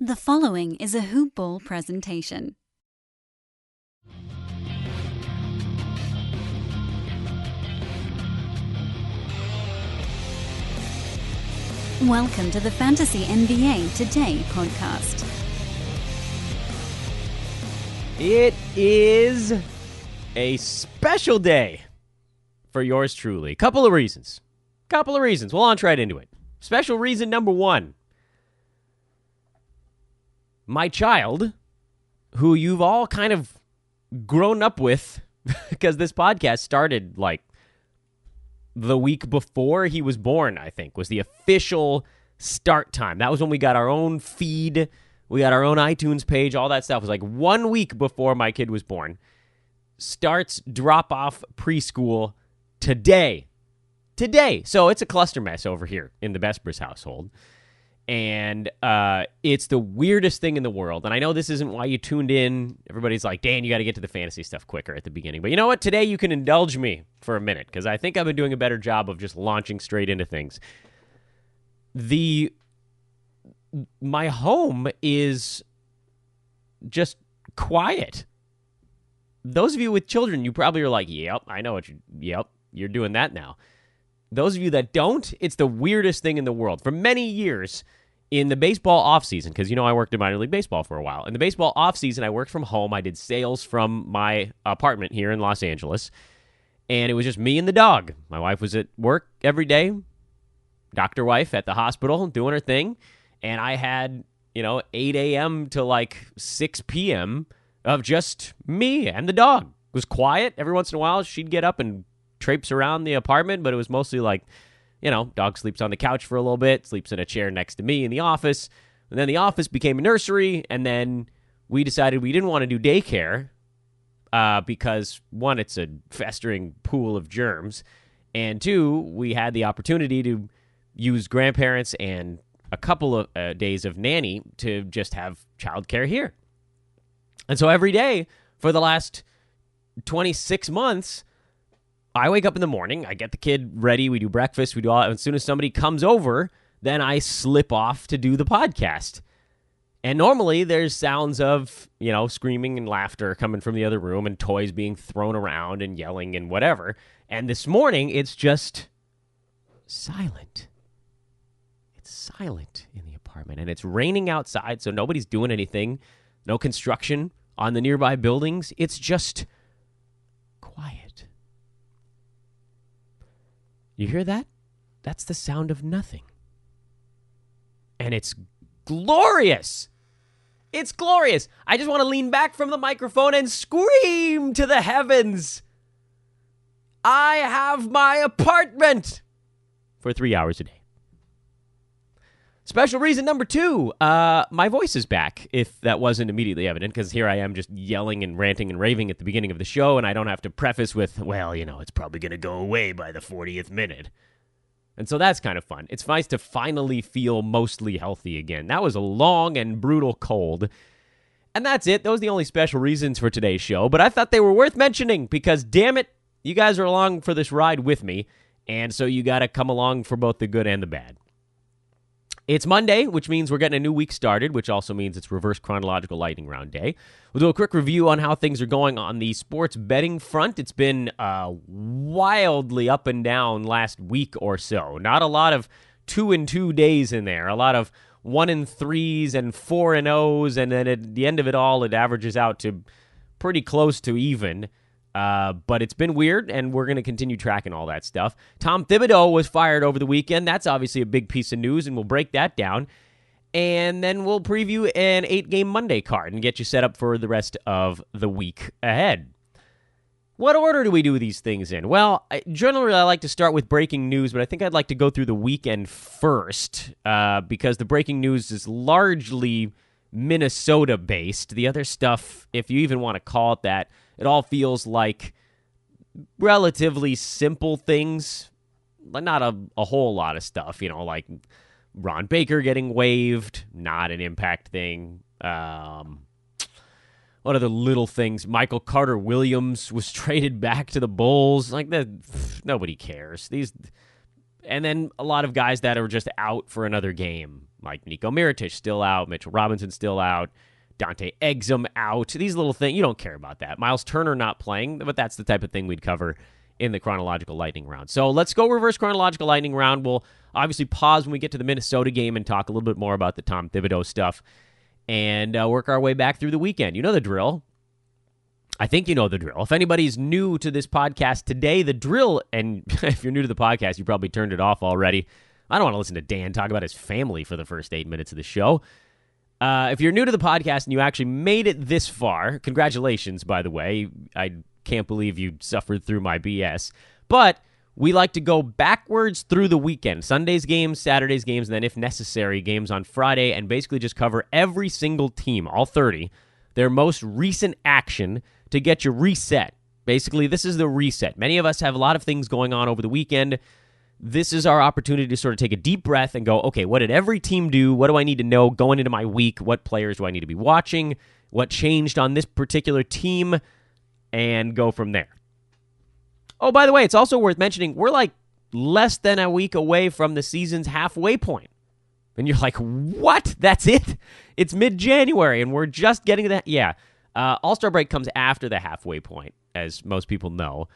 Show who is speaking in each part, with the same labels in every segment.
Speaker 1: The following is a Hoop Ball presentation. Welcome to the Fantasy NBA Today podcast.
Speaker 2: It is a special day for yours truly. Couple of reasons. We'll launch right into it. Special reason number one. My child, who you've all kind of grown up with because this podcast started like the week before he was born, I think, was the official start time. That was when we got our own feed. We got our own iTunes page. All that stuff. It was like 1 week before my kid was born. Starts drop-off preschool today. So it's a cluster mess over here in the Besbris household. And it's the weirdest thing in the world. And I know this isn't why you tuned in. Everybody's like, Dan, you got to get to the fantasy stuff quicker at the beginning. But you know what? Today you can indulge me for a minute because I think I've been doing a better job of just launching straight into things. My home is just quiet. Those of you with children, you probably are like, yep, I know you're doing that now. Those of you that don't, it's the weirdest thing in the world. For many years in the baseball offseason, because, I worked in minor league baseball for a while. In the baseball offseason, I worked from home. I did sales from my apartment here in Los Angeles. And it was just me and the dog. My wife was at work every day, doctor wife at the hospital doing her thing. And I had, 8 a.m. to like 6 p.m. of just me and the dog. It was quiet. Every once in a while, she'd get up and traipse around the apartment, but it was mostly like, dog sleeps on the couch for a little bit, sleeps in a chair next to me in the office, and then the office became a nursery, and then we decided we didn't want to do daycare because, one, it's a festering pool of germs, and two, we had the opportunity to use grandparents and a couple of days of nanny to just have childcare here. And so every day for the last 26 months, I wake up in the morning, I get the kid ready, we do breakfast, we do all that. As soon as somebody comes over, then I slip off to do the podcast. And normally there's sounds of, screaming and laughter coming from the other room and toys being thrown around and yelling and whatever. And this morning, it's just silent. It's silent in the apartment. And it's raining outside, so nobody's doing anything. No construction on the nearby buildings. It's just quiet. You hear that? That's the sound of nothing. And it's glorious. It's glorious. I just want to lean back from the microphone and scream to the heavens. I have my apartment for 3 hours a day. Special reason number two, my voice is back, if that wasn't immediately evident, because here I am just yelling and ranting and raving at the beginning of the show, and I don't have to preface with, well, it's probably going to go away by the 40th minute. And so that's kind of fun. It's nice to finally feel mostly healthy again. That was a long and brutal cold. And that's it. Those are the only special reasons for today's show, but I thought they were worth mentioning because, damn it, you guys are along for this ride with me, and so you got to come along for both the good and the bad. It's Monday, which means we're getting a new week started, which also means it's reverse chronological lightning round day. We'll do a quick review on how things are going on the sports betting front. It's been wildly up and down last week or so. Not a lot of 2-2 days in there. A lot of 1-3s and 4-0s, and then at the end of it all, it averages out to pretty close to even. But it's been weird, and we're going to continue tracking all that stuff. Tom Thibodeau was fired over the weekend. That's obviously a big piece of news, and we'll break that down. And then we'll preview an 8-game Monday card and get you set up for the rest of the week ahead. What order do we do these things in? Well, generally I like to start with breaking news, but I think I'd like to go through the weekend first because the breaking news is largely Minnesota-based. The other stuff, if you even want to call it that, it all feels like relatively simple things, not a whole lot of stuff, like Ron Baker getting waived, not an impact thing. What other little things? Michael Carter-Williams was traded back to the Bulls. Like that, nobody cares. And then a lot of guys that are just out for another game, like Nico Mirotic still out, Mitchell Robinson still out, Dante Exum out. These little things, you don't care about that. Miles Turner not playing, but that's the type of thing we'd cover in the chronological lightning round. So let's go reverse chronological lightning round. We'll obviously pause when we get to the Minnesota game and talk a little bit more about the Tom Thibodeau stuff and work our way back through the weekend. You know the drill. I think you know the drill. If anybody's new to this podcast today, the drill, and if you're new to the podcast, you probably turned it off already. I don't want to listen to Dan talk about his family for the first 8 minutes of the show. If you're new to the podcast and you actually made it this far, congratulations, by the way. I can't believe you suffered through my BS. But we like to go backwards through the weekend. Sunday's games, Saturday's games, and then if necessary, games on Friday, and basically just cover every single team, all 30, their most recent action to get you reset. Basically, this is the reset. Many of us have a lot of things going on over the weekend. This is our opportunity to sort of take a deep breath and go, okay, what did every team do? What do I need to know going into my week? What players do I need to be watching? What changed on this particular team? And go from there. Oh, by the way, it's also worth mentioning, we're like less than a week away from the season's halfway point. And you're like, what? That's it? It's mid-January, and we're just getting to that. Yeah. All-Star break comes after the halfway point, as most people know.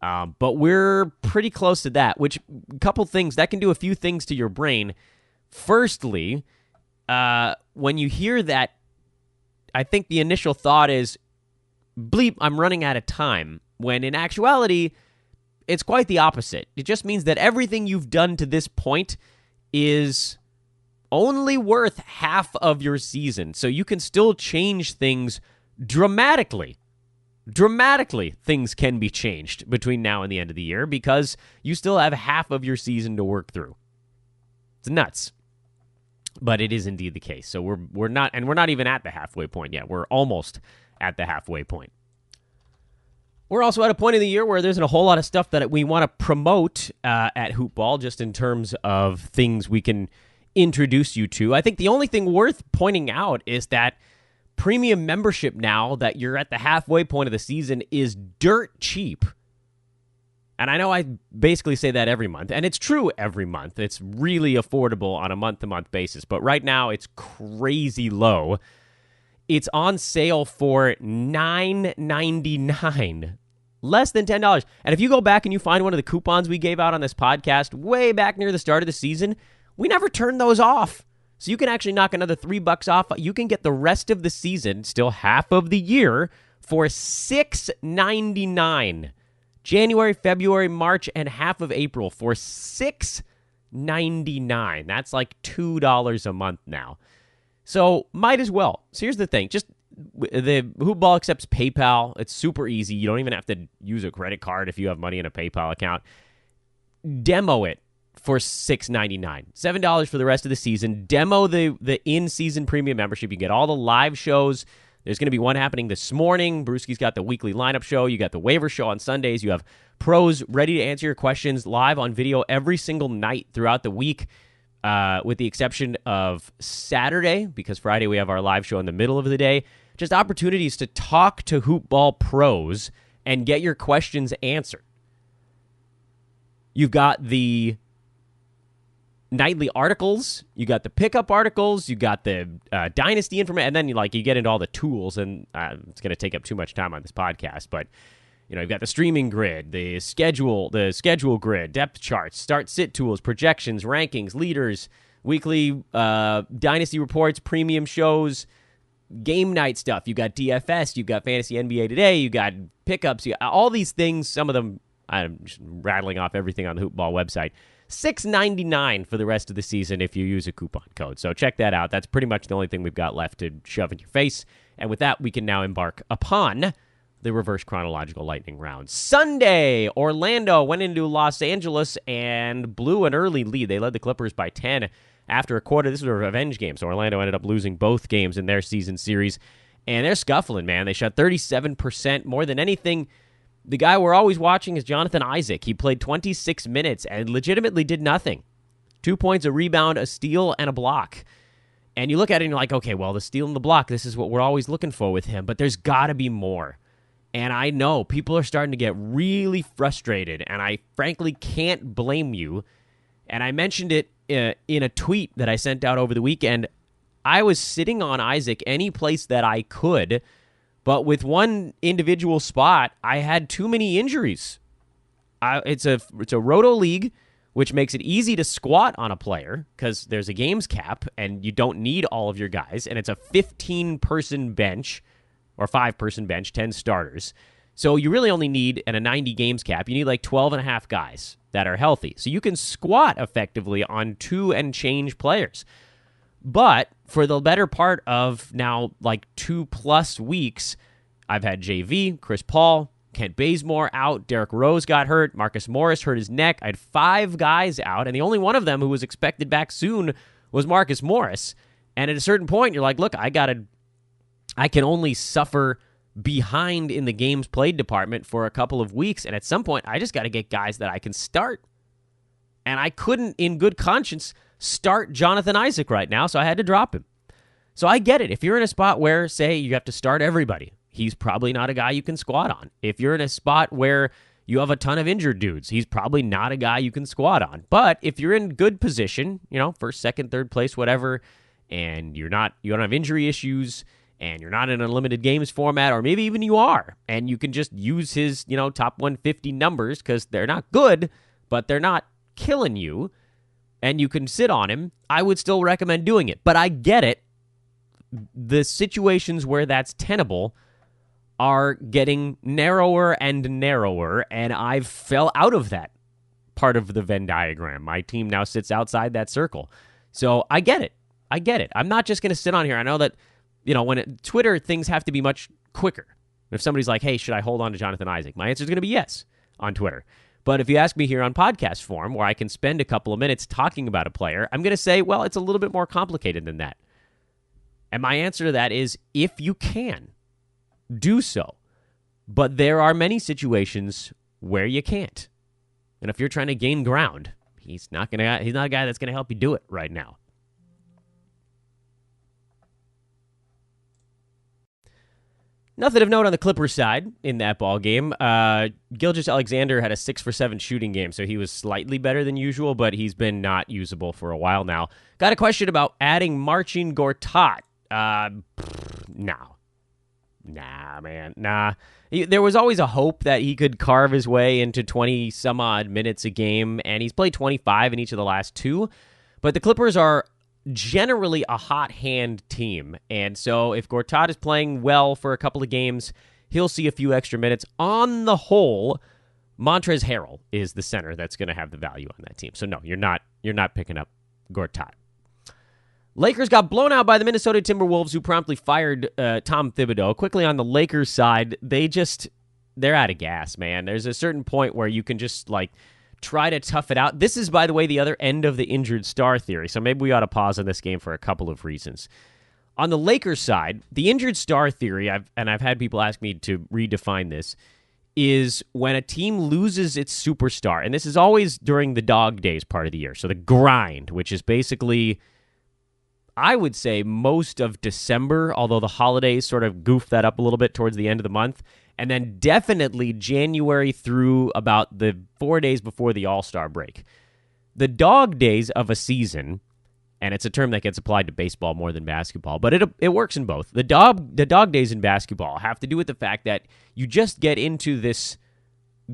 Speaker 2: But we're pretty close to that, which a couple things, that can do a few things to your brain. Firstly, when you hear that, I think the initial thought is, bleep, I'm running out of time, when in actuality, it's quite the opposite. It just means that everything you've done to this point is only worth half of your season, so you can still change things dramatically. Dramatically, things can be changed between now and the end of the year because you still have half of your season to work through. It's nuts. But it is indeed the case. So we're not even at the halfway point yet. We're almost at the halfway point. We're also at a point in the year where there's a whole lot of stuff that we want to promote at Hoopball, just in terms of things we can introduce you to. I think the only thing worth pointing out is that premium membership, now that you're at the halfway point of the season, is dirt cheap. And I know I basically say that every month, and it's true every month. It's really affordable on a month-to-month basis, but right now it's crazy low. It's on sale for $9.99, less than $10. And if you go back and you find one of the coupons we gave out on this podcast way back near the start of the season, we never turned those off. So you can actually knock another $3 off. You can get the rest of the season, still half of the year, for $6.99. January, February, March, and half of April for $6.99. That's like $2 a month now. So might as well. So here's the thing. Just the Hoopball accepts PayPal. It's super easy. You don't even have to use a credit card if you have money in a PayPal account. Demo it for $6.99. $7 for the rest of the season. Demo the in-season premium membership. You get all the live shows. There's going to be one happening this morning. Brewski's got the weekly lineup show. You got the waiver show on Sundays. You have pros ready to answer your questions live on video every single night throughout the week, with the exception of Saturday, because Friday we have our live show in the middle of the day. Just opportunities to talk to Hoopball pros and get your questions answered. You've got the nightly articles, you got the pickup articles, you got the dynasty information, and then you get into all the tools, and it's going to take up too much time on this podcast, but you've got the streaming grid, the schedule grid, depth charts, start sit tools, projections, rankings, leaders, weekly dynasty reports, premium shows, game night stuff. You got DFS, you got Fantasy NBA Today, you got pickups, you got all these things. Some of them, I'm just rattling off everything on the Hoopball website. $6.99 for the rest of the season if you use a coupon code. So check that out. That's pretty much the only thing we've got left to shove in your face. And with that, we can now embark upon the reverse chronological lightning round. Sunday, Orlando went into Los Angeles and blew an early lead. They led the Clippers by 10 after a quarter. This was a revenge game, so Orlando ended up losing both games in their season series. And they're scuffling, man. They shot 37%. More than anything, the guy we're always watching is Jonathan Isaac. He played 26 minutes and legitimately did nothing. 2 points, a rebound, a steal, and a block. And you look at it and you're like, okay, well, the steal and the block, this is what we're always looking for with him, but there's got to be more. And I know people are starting to get really frustrated, and I frankly can't blame you And I mentioned it in a tweet that I sent out over the weekend. I was sitting on Isaac any place that I could, but with one individual spot, I had too many injuries. It's a roto league, which makes it easy to squat on a player because there's a games cap and you don't need all of your guys. And it's a 15-person bench or 5-person bench, 10 starters. So you really only need, and a 90 games cap, you need like 12 and a half guys that are healthy. So you can squat effectively on 2 and change players. But for the better part of now like 2+ weeks, I've had JV, Chris Paul, Kent Bazemore out, Derrick Rose got hurt, Marcus Morris hurt his neck. I had 5 guys out, and the only one of them who was expected back soon was Marcus Morris. And at a certain point, you're like, look, I can only suffer behind in the games played department for a couple of weeks, and at some point, I just got to get guys that I can start. And I couldn't, in good conscience, start Jonathan Isaac right now, so I had to drop him. So I get it. If you're in a spot where, say, you have to start everybody, he's probably not a guy you can squat on. If you're in a spot where you have a ton of injured dudes, he's probably not a guy you can squat on. But if you're in good position, first, second, third place, whatever, and you don't have injury issues, and you're not in a limited games format, or maybe even you are, and you can just use his, top 150 numbers because they're not good, but they're not killing you, and you can sit on him, I would still recommend doing it. But I get it. The situations where that's tenable are getting narrower and narrower, and I fell out of that part of the Venn diagram. My team now sits outside that circle. So I get it. I'm not just going to sit on here. I know that, Twitter, things have to be much quicker. If somebody's like, hey, should I hold on to Jonathan Isaac? My answer is going to be yes on Twitter. But if you ask me here on podcast form, where I can spend a couple of minutes talking about a player, I'm going to say, well, it's a little bit more complicated than that. And my answer to that is, if you can, do so. But there are many situations where you can't. And if you're trying to gain ground, he's not a guy that's going to help you do it right now. Nothing of note on the Clippers side in that ball game. Gilgeous-Alexander had a 6 for 7 shooting game, so he was slightly better than usual, but he's been not usable for a while now. Got a question about adding Marcin Gortat. Nah, man. There was always a hope that he could carve his way into 20-some-odd minutes a game, and he's played 25 in each of the last 2. But the Clippers are generally a hot hand team, and so if Gortat is playing well for a couple of games, he'll see a few extra minutes. On the whole, Montrezl Harrell is the center that's going to have the value on that team. So no, you're not picking up Gortat. Lakers got blown out by the Minnesota Timberwolves, who promptly fired Tom Thibodeau. Quickly on the Lakers side, they're out of gas, man. There's a certain point where you can just try to tough it out. This is, by the way, the other end of the injured star theory, so maybe we ought to pause on this game for a couple of reasons. On the Lakers side, the injured star theory, I've had people ask me to redefine this, is when a team loses its superstar, and this is always during the dog days part of the year, so the grind, which is basically, I would say, most of December, although the holidays sort of goof that up a little bit towards the end of the month, and then definitely January through about the 4 days before the All-Star break. The dog days of a season, and it's a term that gets applied to baseball more than basketball, but it works in both. The dog days in basketball have to do with the fact that you just get into this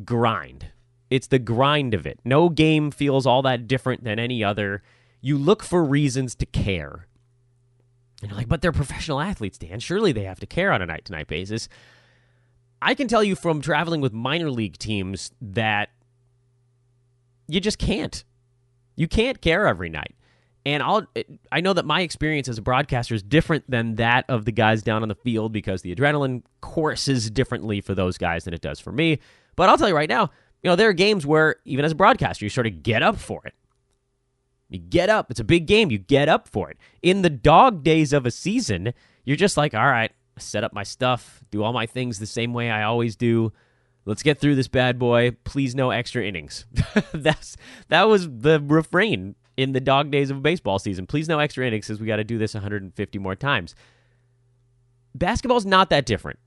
Speaker 2: grind. It's the grind of it. No game feels all that different than any other. You look for reasons to care. And you're like, but they're professional athletes, Dan. Surely they have to care on a night-to-night basis. I can tell you from traveling with minor league teams that you just can't. You can't care every night. And I know that my experience as a broadcaster is different than that of the guys down on the field because the adrenaline courses differently for those guys than it does for me. But I'll tell you right now, there are games where, even as a broadcaster, you sort of get up for it. You get up. It's a big game. You get up for it. In the dog days of a season, you're just like, all right, set up my stuff, do all my things the same way I always do. Let's get through this bad boy. Please, no extra innings. That was the refrain in the dog days of a baseball season. Please, no extra innings, because we got to do this 150 more times. Basketball's not that different.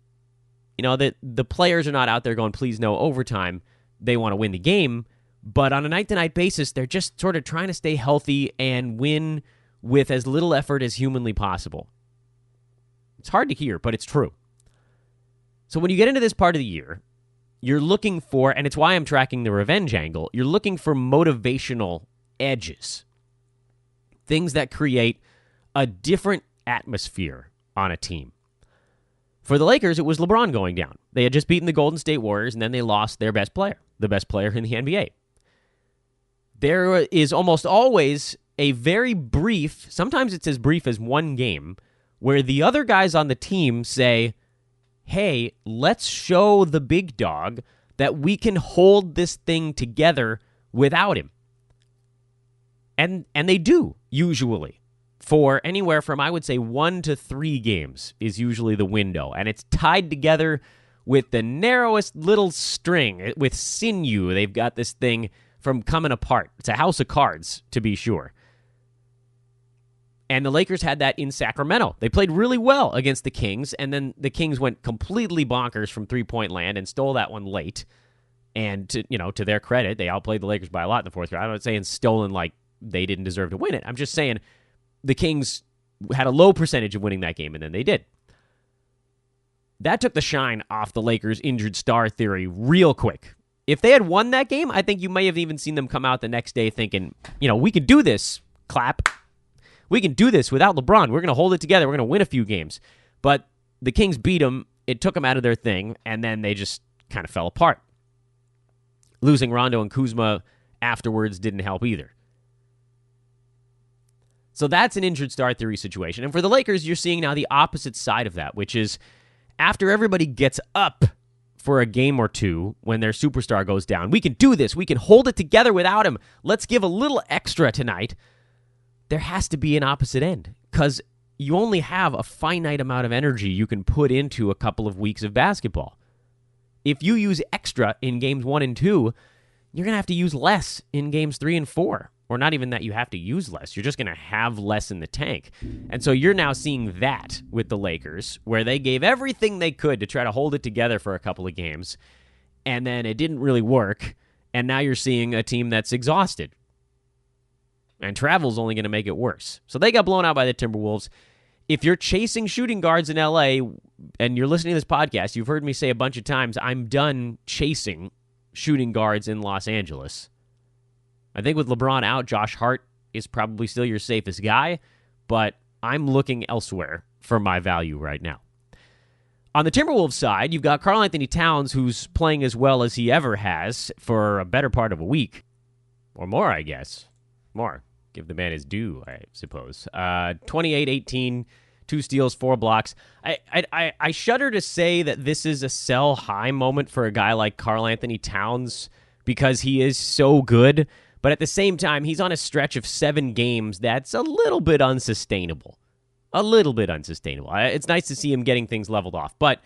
Speaker 2: The players are not out there going, please, no overtime. They want to win the game. But on a night-to-night basis, they're just sort of trying to stay healthy and win with as little effort as humanly possible. It's hard to hear, but it's true. So when you get into this part of the year, you're looking for, and it's why I'm tracking the revenge angle, you're looking for motivational edges. Things that create a different atmosphere on a team. For the Lakers, it was LeBron going down. They had just beaten the Golden State Warriors, and then they lost their best player, the best player in the NBA. There is almost always a very brief, sometimes it's as brief as one game, where the other guys on the team say, hey, let's show the big dog that we can hold this thing together without him. And they do, usually. For anywhere from, I would say, 1 to 3 games is usually the window. And it's tied together with the narrowest little string, with sinew. They've got this thing from coming apart. It's a house of cards, to be sure. And the Lakers had that in Sacramento. They played really well against the Kings, and then the Kings went completely bonkers from three-point land and stole that one late. And, to their credit, they outplayed the Lakers by a lot in the fourth quarter. I'm not saying stolen like they didn't deserve to win it. I'm just saying the Kings had a low percentage of winning that game, and then they did. That took the shine off the Lakers' injured star theory real quick. If they had won that game, I think you may have even seen them come out the next day thinking, we can do this, clap. We can do this without LeBron. We're going to hold it together. We're going to win a few games. But the Kings beat them. It took them out of their thing, and then they just kind of fell apart. Losing Rondo and Kuzma afterwards didn't help either. So that's an injured star theory situation. And for the Lakers, you're seeing now the opposite side of that, which is after everybody gets up for a game or two when their superstar goes down, we can do this. We can hold it together without him. Let's give a little extra tonight. There has to be an opposite end because you only have a finite amount of energy you can put into a couple of weeks of basketball. If you use extra in games 1 and 2, you're going to have to use less in games 3 and 4. Or not even that you have to use less. You're just going to have less in the tank. And so you're now seeing that with the Lakers, where they gave everything they could to try to hold it together for a couple of games, and then it didn't really work, and now you're seeing a team that's exhausted. And travel's only going to make it worse. So they got blown out by the Timberwolves. If you're chasing shooting guards in LA, and you're listening to this podcast, you've heard me say a bunch of times, I'm done chasing shooting guards in Los Angeles. I think with LeBron out, Josh Hart is probably still your safest guy, but I'm looking elsewhere for my value right now. On the Timberwolves side, you've got Karl Anthony Towns, who's playing as well as he ever has for a better part of a week. Or more, I guess. More. Give the man his due, I suppose. 28-18, 2 steals, 4 blocks. I shudder to say that this is a sell high moment for a guy like Karl Anthony Towns because he is so good. But at the same time, he's on a stretch of 7 games that's a little bit unsustainable. It's nice to see him getting things leveled off. But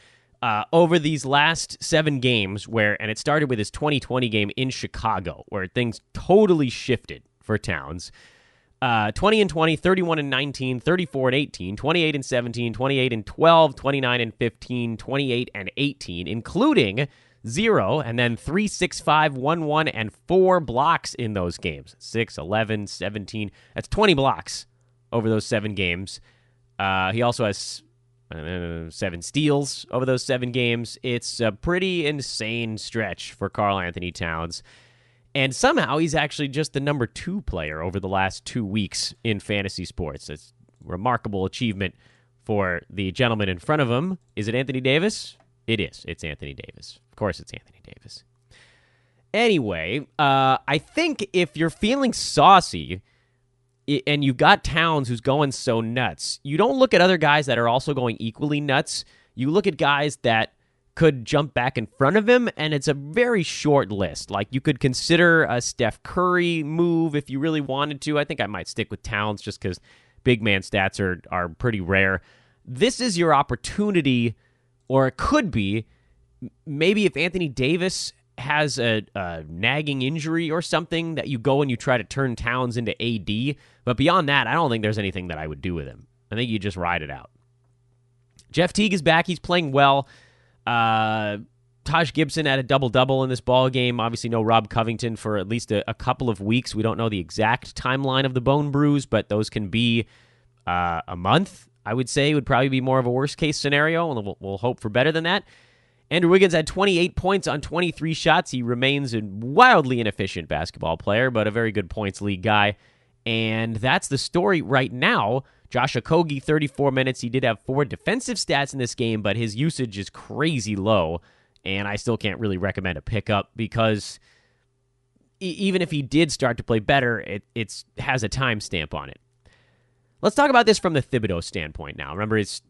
Speaker 2: over these last 7 games, and it started with his 2020 game in Chicago, where things totally shifted for Towns. 20-20, 31-19, 34-18, 28-17, 28-12, 29-15, 28-18, including 0, and then 3, 6, 5, 1, 1, and 4 blocks in those games. 6, 11, 17. That's 20 blocks over those 7 games. He also has 7 steals over those 7 games. It's a pretty insane stretch for Karl Anthony Towns. And somehow he's actually just the number 2 player over the last 2 weeks in fantasy sports. It's a remarkable achievement for the gentleman in front of him. Is it Anthony Davis? It is. It's Anthony Davis. Of course it's Anthony Davis. Anyway, I think if you're feeling saucy and you've got Towns who's going so nuts, you don't look at other guys that are also going equally nuts. You look at guys that could jump back in front of him, and it's a very short list. Like, you could consider a Steph Curry move if you really wanted to. I think I might stick with Towns just because big man stats are pretty rare. This is your opportunity, or it could be, maybe if Anthony Davis has a nagging injury or something, that you go and you try to turn Towns into AD. But beyond that, I don't think there's anything that I would do with him. I think you just ride it out. Jeff Teague is back. He's playing well. Taj Gibson had a double-double in this ball game. Obviously, no Rob Covington for at least a couple of weeks. We don't know the exact timeline of the bone bruise, but those can be a month, I would say, would probably be more of a worst-case scenario, and we'll hope for better than that. Andrew Wiggins had 28 points on 23 shots. He remains a wildly inefficient basketball player, but a very good points league guy. And that's the story right now. Josh Okogie, 34 minutes. He did have 4 defensive stats in this game, but his usage is crazy low, and I still can't really recommend a pickup because even if he did start to play better, it has a timestamp on it. Let's talk about this from the Thibodeau standpoint now. Remember, it's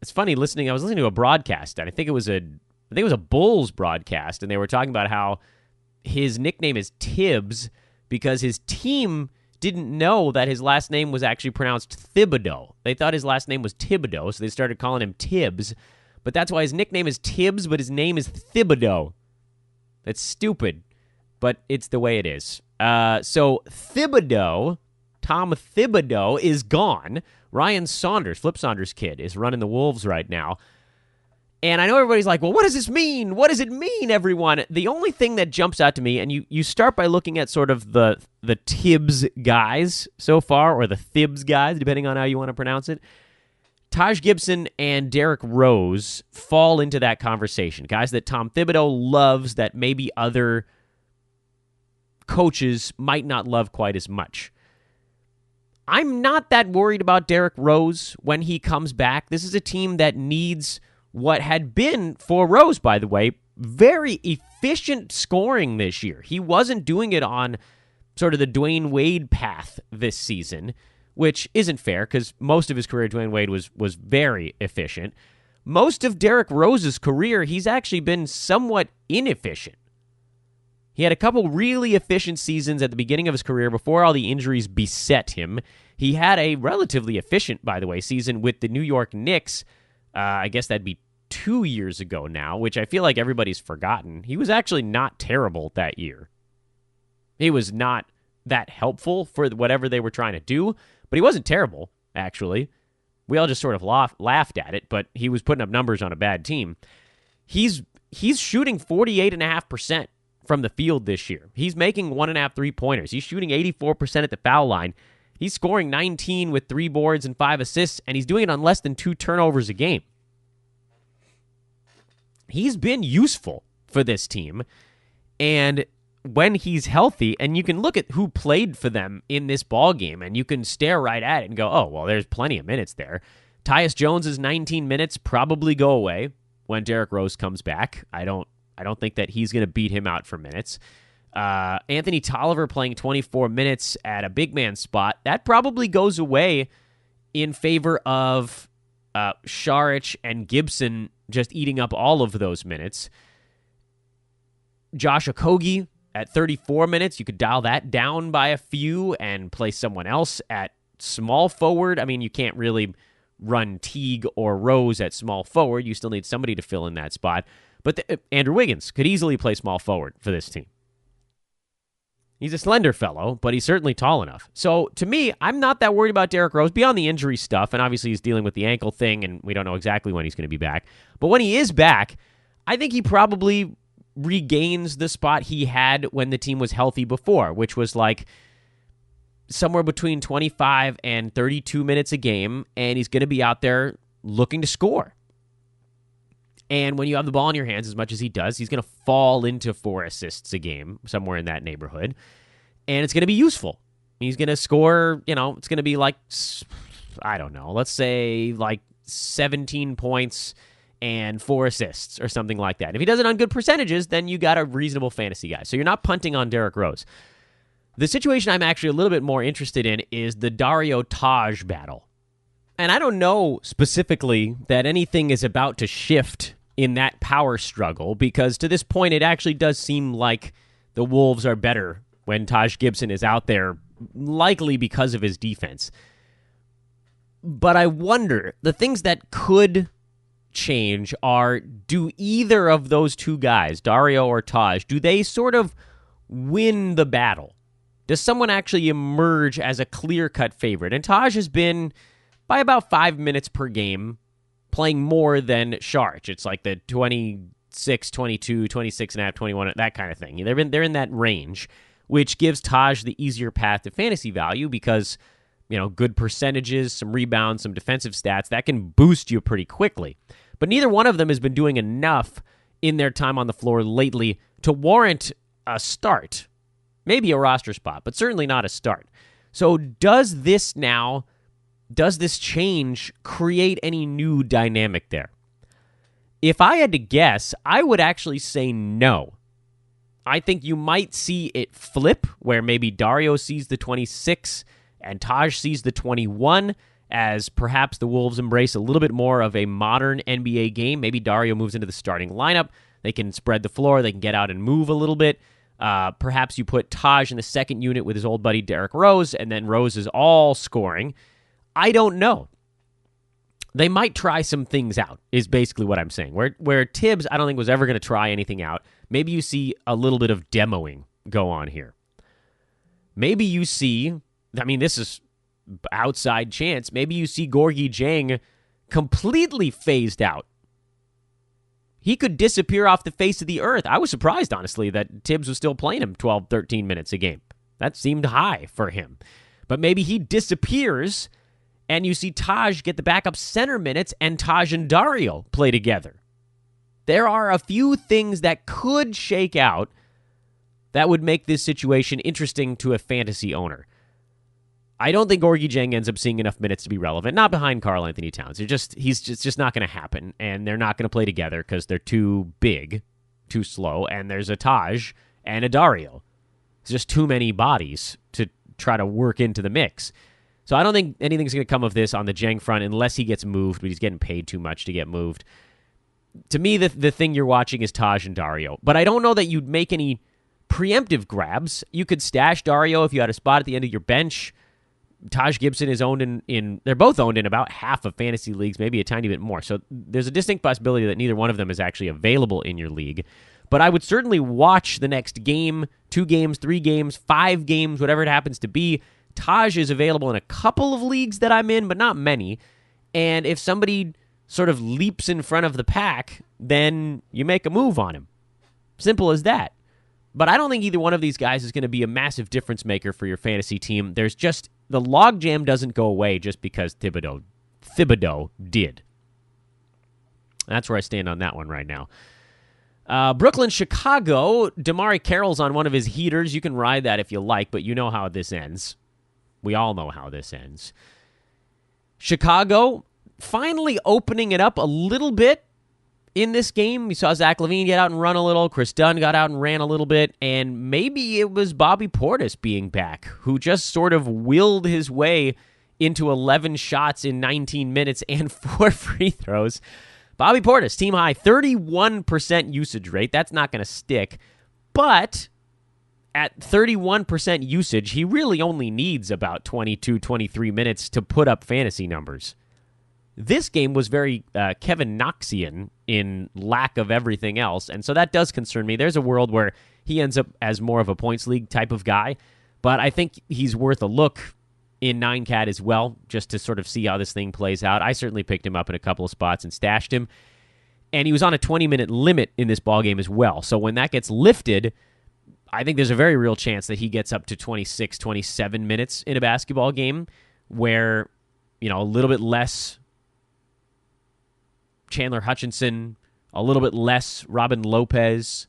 Speaker 2: funny listening. I was listening to a broadcast, and I think it was a Bulls broadcast, and they were talking about how his nickname is Tibbs because his team didn't know that his last name was actually pronounced Thibodeau. They thought his last name was Thibodeau, so they started calling him Tibbs. But that's why his nickname is Tibbs, but his name is Thibodeau. That's stupid, but it's the way it is. So Thibodeau, Tom Thibodeau, is gone. Ryan Saunders, Flip Saunders' kid, is running the Wolves right now. And I know everybody's like, well, what does this mean? What does it mean, everyone? The only thing that jumps out to me, and you start by looking at sort of the Tibbs guys so far, or the Thibs guys, depending on how you want to pronounce it. Taj Gibson and Derrick Rose fall into that conversation. Guys that Tom Thibodeau loves that maybe other coaches might not love quite as much. I'm not that worried about Derrick Rose when he comes back. This is a team that needs what had been, for Rose, by the way, very efficient scoring this year. He wasn't doing it on sort of the Dwayne Wade path this season, which isn't fair because most of his career, Dwayne Wade was very efficient. Most of Derrick Rose's career, he's actually been somewhat inefficient. He had a couple really efficient seasons at the beginning of his career before all the injuries beset him. He had a relatively efficient, by the way, season with the New York Knicks. I guess that'd be 2 years ago now, which I feel like everybody's forgotten. He was actually not terrible that year. He was not that helpful for whatever they were trying to do, but he wasn't terrible, actually. We all just sort of laughed at it, but he was putting up numbers on a bad team. He's shooting 48.5% from the field this year. He's making 1.5 3-pointers. He's shooting 84% at the foul line. He's scoring 19 with 3 boards and 5 assists, and he's doing it on less than 2 turnovers a game. He's been useful for this team, and when he's healthy, and you can look at who played for them in this ball game, and you can stare right at it and go, oh, well, there's plenty of minutes there. Tyus Jones's 19 minutes probably go away when Derrick Rose comes back. I don't think that he's going to beat him out for minutes. Anthony Tolliver playing 24 minutes at a big man spot, that probably goes away in favor of Saric and Gibson just eating up all of those minutes. Josh Okogie at 34 minutes, you could dial that down by a few and play someone else at small forward. I mean, you can't really run Teague or Rose at small forward. You still need somebody to fill in that spot. But Andrew Wiggins could easily play small forward for this team. He's a slender fellow, but he's certainly tall enough. So, to me, I'm not that worried about Derrick Rose beyond the injury stuff, and obviously he's dealing with the ankle thing, and we don't know exactly when he's going to be back. But when he is back, I think he probably regains the spot he had when the team was healthy before, which was like somewhere between 25 and 32 minutes a game, and he's going to be out there looking to score. And when you have the ball in your hands as much as he does, he's going to fall into 4 assists a game, somewhere in that neighborhood. And it's going to be useful. He's going to score, it's going to be like, I don't know, let's say like 17 points and 4 assists or something like that. If he does it on good percentages, then you got a reasonable fantasy guy. So you're not punting on Derrick Rose. The situation I'm actually a little bit more interested in is the Dario Taj battle. And I don't know specifically that anything is about to shift in that power struggle, because to this point, it actually does seem like the Wolves are better when Taj Gibson is out there, likely because of his defense. But I wonder, the things that could change are, do either of those two guys, Dario or Taj, do they sort of win the battle? Does someone actually emerge as a clear-cut favorite? And Taj has been, by about 5 minutes per game, playing more than Saric. It's like the 26, 22, 26 and a half, 21, that kind of thing. They're in that range, which gives Taj the easier path to fantasy value because, good percentages, some rebounds, some defensive stats, that can boost you pretty quickly. But neither one of them has been doing enough in their time on the floor lately to warrant a start. Maybe a roster spot, but certainly not a start. So does this change create any new dynamic there? If I had to guess, I would actually say no. I think you might see it flip, where maybe Dario sees the 26 and Taj sees the 21, as perhaps the Wolves embrace a little bit more of a modern NBA game. Maybe Dario moves into the starting lineup. They can spread the floor. They can get out and move a little bit. Perhaps you put Taj in the second unit with his old buddy Derrick Rose, and then Rose is all scoring. I don't know. They might try some things out, is basically what I'm saying. Where Tibbs, I don't think, was ever going to try anything out. Maybe you see a little bit of demoing go on here. Maybe you see, this is outside chance, maybe you see Gorgui Dieng completely phased out. He could disappear off the face of the earth. I was surprised, honestly, that Tibbs was still playing him 12, 13 minutes a game. That seemed high for him. But maybe he disappears, and you see Taj get the backup center minutes, and Taj and Dario play together. There are a few things that could shake out that would make this situation interesting to a fantasy owner. I don't think Gorgui Dieng ends up seeing enough minutes to be relevant. Not behind Karl Anthony Towns. He's just not going to happen, and they're not going to play together because they're too big, too slow, and there's a Taj and a Dario. It's just too many bodies to try to work into the mix. So I don't think anything's going to come of this on the Dieng front unless he gets moved, but he's getting paid too much to get moved. To me, the thing you're watching is Taj and Dario. But I don't know that you'd make any preemptive grabs. You could stash Dario if you had a spot at the end of your bench. Taj Gibson is owned they're both owned in about half of fantasy leagues, maybe a tiny bit more. So there's a distinct possibility that neither one of them is actually available in your league. But I would certainly watch the next game, 2 games, 3 games, 5 games, whatever it happens to be. Taj is available in a couple of leagues that I'm in, but not many. And if somebody sort of leaps in front of the pack, then you make a move on him. Simple as that. But I don't think either one of these guys is going to be a massive difference maker for your fantasy team. There's just, the logjam doesn't go away just because Thibodeau did. That's where I stand on that one right now. Brooklyn, Chicago, Damari Carroll's on one of his heaters. You can ride that if you like, but you know how this ends. We all know how this ends. Chicago finally opening it up a little bit in this game. We saw Zach LaVine get out and run a little. Chris Dunn got out and ran a little bit. And maybe it was Bobby Portis being back, who just sort of willed his way into 11 shots in 19 minutes and 4 free throws. Bobby Portis, team high, 31% usage rate. That's not going to stick. But at 31% usage, he really only needs about 22, 23 minutes to put up fantasy numbers. This game was very Kevin Knoxian in lack of everything else, and so that does concern me. There's a world where he ends up as more of a points league type of guy, but I think he's worth a look in 9-cat as well, just to sort of see how this thing plays out. I certainly picked him up in a couple of spots and stashed him, and he was on a 20-minute limit in this ballgame as well, so when that gets lifted, I think there's a very real chance that he gets up to 26, 27 minutes in a basketball game where, a little bit less Chandler Hutchinson, a little bit less Robin Lopez,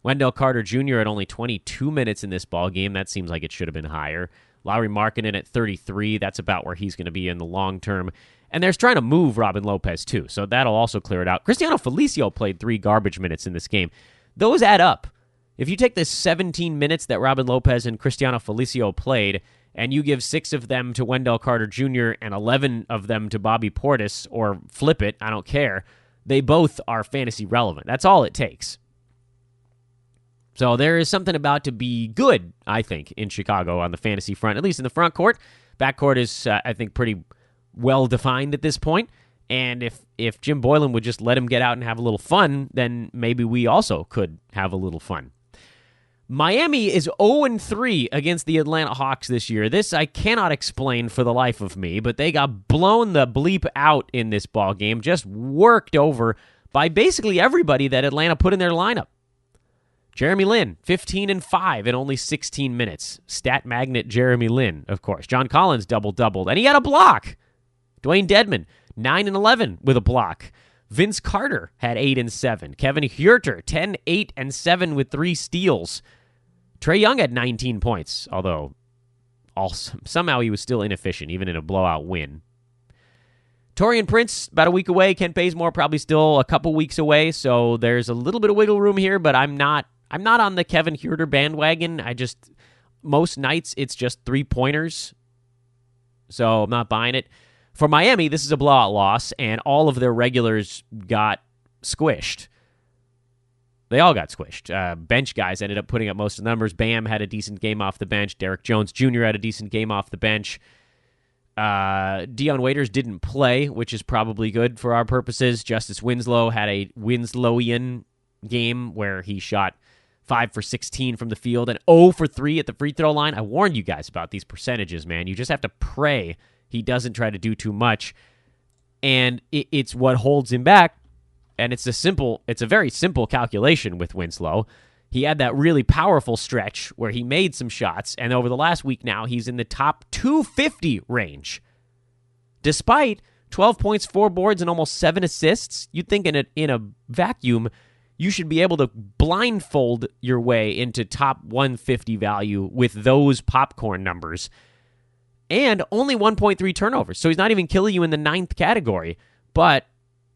Speaker 2: Wendell Carter Jr. at only 22 minutes in this ball game. That seems like it should have been higher. Lauri Markkanen at 33. That's about where he's going to be in the long term. And they're trying to move Robin Lopez too, so that'll also clear it out. Cristiano Felicio played 3 garbage minutes in this game. Those add up. If you take the 17 minutes that Robin Lopez and Cristiano Felicio played, and you give 6 of them to Wendell Carter Jr. and 11 of them to Bobby Portis, or flip it, I don't care, they both are fantasy relevant. That's all it takes. So there is something about to be good, I think, in Chicago on the fantasy front, at least in the front court. Back court is, I think, pretty well-defined at this point. And if Jim Boylan would just let him get out and have a little fun, then maybe we also could have a little fun. Miami is 0-3 against the Atlanta Hawks this year. This I cannot explain for the life of me, but they got blown the bleep out in this ball game, just worked over by basically everybody that Atlanta put in their lineup. Jeremy Lin, 15-5 in only 16 minutes. Stat magnet Jeremy Lin, of course. John Collins doubled, and he had a block. Dwayne Dedman, 9-11 with a block. Vince Carter had 8-7. Kevin Huerter, 10-8-7 with 3 steals. Trae Young had 19 points, although somehow he was still inefficient, even in a blowout win. Taurean Prince, about a week away. Kent Bazemore, probably still a couple weeks away, so there's a little bit of wiggle room here, but I'm not on the Kevin Huerter bandwagon. Most nights it's just 3-pointers, so I'm not buying it. For Miami, this is a blowout loss, and all of their regulars got squished. They all got squished. Bench guys ended up putting up most of the numbers. Bam had a decent game off the bench. Derek Jones Jr. had a decent game off the bench. Dion Waiters didn't play, which is probably good for our purposes. Justice Winslow had a Winslowian game where he shot 5 for 16 from the field and 0 for 3 at the free throw line. I warned you guys about these percentages, man. You just have to pray he doesn't try to do too much, and it's what holds him back. And it's a very simple calculation with Winslow. He had that really powerful stretch where he made some shots, and over the last week now, he's in the top 250 range. Despite 12 points, 4 boards, and almost 7 assists, you'd think in a vacuum, you should be able to blindfold your way into top 150 value with those popcorn numbers. And only 1.3 turnovers, so he's not even killing you in the 9th category. But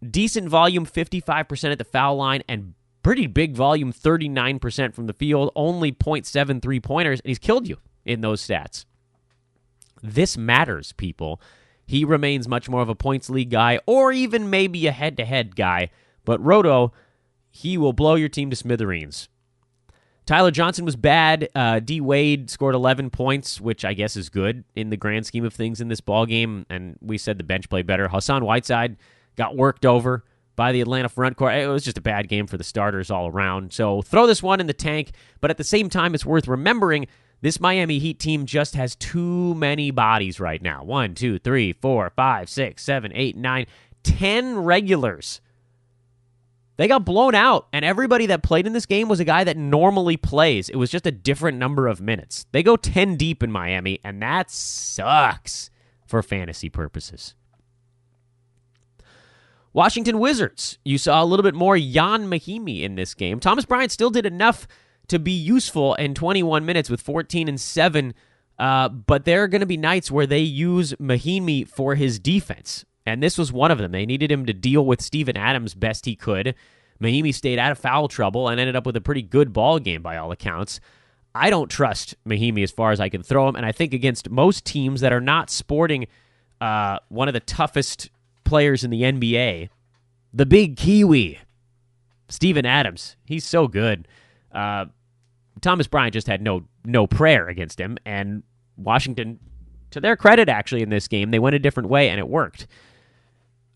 Speaker 2: decent volume, 55% at the foul line, and pretty big volume, 39% from the field, only 0.7 3-pointers, and he's killed you in those stats. This matters, people. He remains much more of a points league guy, or even maybe a head-to-head guy. But Roto, he will blow your team to smithereens. Tyler Johnson was bad. D. Wade scored 11 points, which I guess is good in the grand scheme of things in this ballgame, and we said the bench played better. Hassan Whiteside got worked over by the Atlanta front court. It was just a bad game for the starters all around. So throw this one in the tank, but at the same time, it's worth remembering this Miami Heat team just has too many bodies right now. 1, 2, 3, 4, 5, 6, 7, 8, 9, 10 regulars. They got blown out, and everybody that played in this game was a guy that normally plays. It was just a different number of minutes. They go 10 deep in Miami, and that sucks for fantasy purposes. Washington Wizards. You saw a little bit more Jan Mahimi in this game. Thomas Bryant still did enough to be useful in 21 minutes with 14-7, but there are going to be nights where they use Mahimi for his defense. And this was one of them. They needed him to deal with Steven Adams best he could. Mahimi stayed out of foul trouble and ended up with a pretty good ball game by all accounts. I don't trust Mahimi as far as I can throw him, and I think against most teams that are not sporting one of the toughest players in the NBA, the big Kiwi, Steven Adams. He's so good. Thomas Bryant just had no prayer against him, and Washington, to their credit, actually, in this game, they went a different way, and it worked.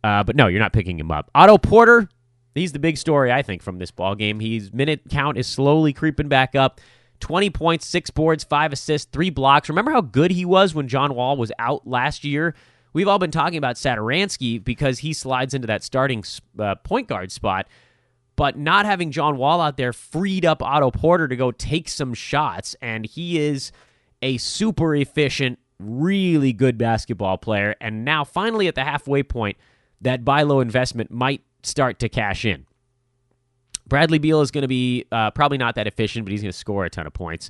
Speaker 2: But no, you're not picking him up. Otto Porter, he's the big story, I think, from this ballgame. His minute count is slowly creeping back up. 20 points, 6 boards, 5 assists, 3 blocks. Remember how good he was when John Wall was out last year? We've all been talking about Satoransky because he slides into that starting point guard spot. But not having John Wall out there freed up Otto Porter to go take some shots, and he is a super efficient, really good basketball player. And now, finally, at the halfway point, that buy low investment might start to cash in. Bradley Beal is going to be probably not that efficient, but he's going to score a ton of points.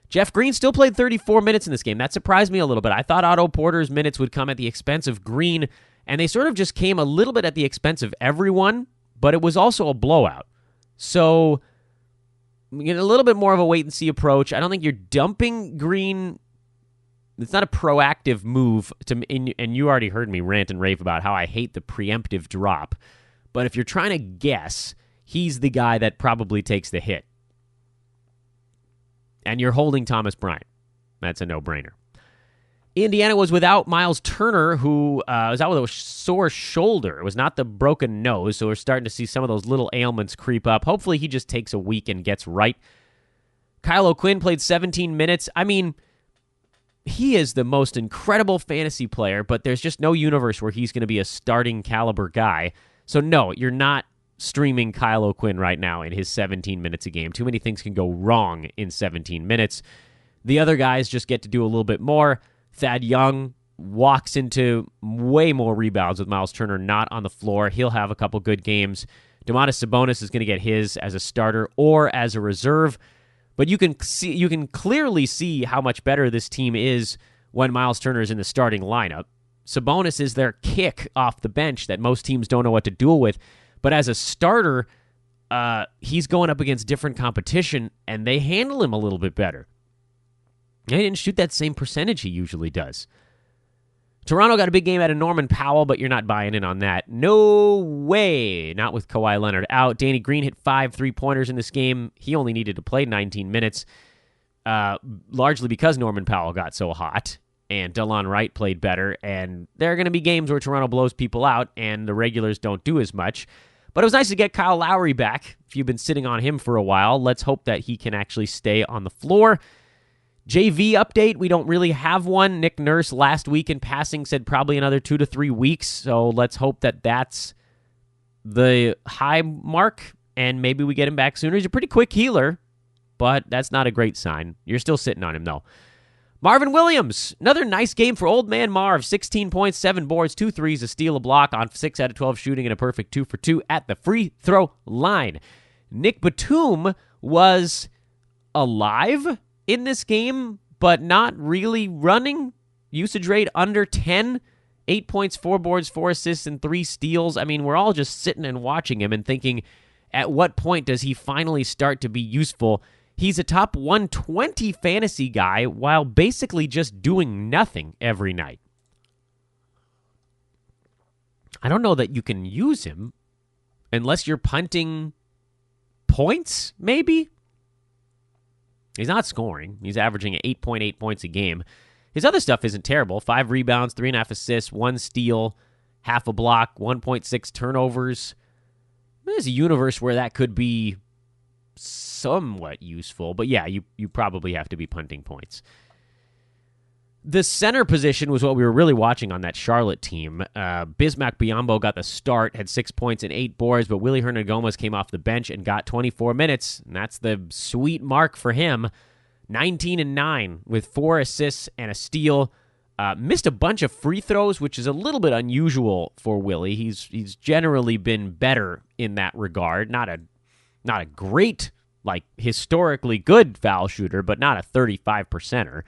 Speaker 2: Jeff Green still played 34 minutes in this game. That surprised me a little bit. I thought Otto Porter's minutes would come at the expense of Green, and they sort of just came a little bit at the expense of everyone, but it was also a blowout. So, you know, a little bit more of a wait-and-see approach. I don't think you're dumping Green. It's not a proactive move, and you already heard me rant and rave about how I hate the preemptive drop. But if you're trying to guess, he's the guy that probably takes the hit. And you're holding Thomas Bryant. That's a no-brainer. Indiana was without Miles Turner, who was out with a sore shoulder. It was not the broken nose, so we're starting to see some of those little ailments creep up. Hopefully he just takes a week and gets right. Kyle O'Quinn played 17 minutes. I mean, he is the most incredible fantasy player, but there's just no universe where he's going to be a starting caliber guy. So no, you're not streaming Kyle O'Quinn right now in his 17 minutes a game. Too many things can go wrong in 17 minutes. The other guys just get to do a little bit more. Thad Young walks into way more rebounds with Miles Turner not on the floor. He'll have a couple good games. Domantas Sabonis is going to get his as a starter or as a reserve. But you can clearly see how much better this team is when Miles Turner is in the starting lineup. Sabonis is their kick off the bench that most teams don't know what to do with. But as a starter, he's going up against different competition, and they handle him a little bit better. He didn't shoot that same percentage he usually does. Toronto got a big game out of Norman Powell, but you're not buying in on that. No way. Not with Kawhi Leonard out. Danny Green hit 5 3-pointers in this game. He only needed to play 19 minutes, largely because Norman Powell got so hot, and Delon Wright played better. And there are going to be games where Toronto blows people out, and the regulars don't do as much. But it was nice to get Kyle Lowry back. If you've been sitting on him for a while, let's hope that he can actually stay on the floor. JV update, we don't really have one. Nick Nurse last week in passing said probably another 2 to 3 weeks, so let's hope that that's the high mark, and maybe we get him back sooner. He's a pretty quick healer, but that's not a great sign. You're still sitting on him, though. Marvin Williams, another nice game for old man Marv. 16 points, 7 boards, 2 threes, a steal, a block on 6 out of 12 shooting, and a perfect 2 for 2 at the free throw line. Nick Batum was alive in this game, but not really running. Usage rate under 10. 8 points, 4 boards, 4 assists, and 3 steals. I mean, we're all just sitting and watching him and thinking, at what point does he finally start to be useful? He's a top 120 fantasy guy while basically just doing nothing every night. I don't know that you can use him unless you're punting points, maybe? He's not scoring. He's averaging 8.8 points a game. His other stuff isn't terrible. 5 rebounds, 3.5 assists, 1 steal, half a block, 1.6 turnovers. There's a universe where that could be somewhat useful. But yeah, you probably have to be punting points. The center position was what we were really watching on that Charlotte team. Bismack Biyombo got the start, had 6 points and 8 boards, but Willie Hernangomez came off the bench and got 24 minutes, and that's the sweet mark for him. 19-9 with 4 assists and a steal. Missed a bunch of free throws, which is a little bit unusual for Willie. He's generally been better in that regard. Not a great, like, historically good foul shooter, but not a 35%er.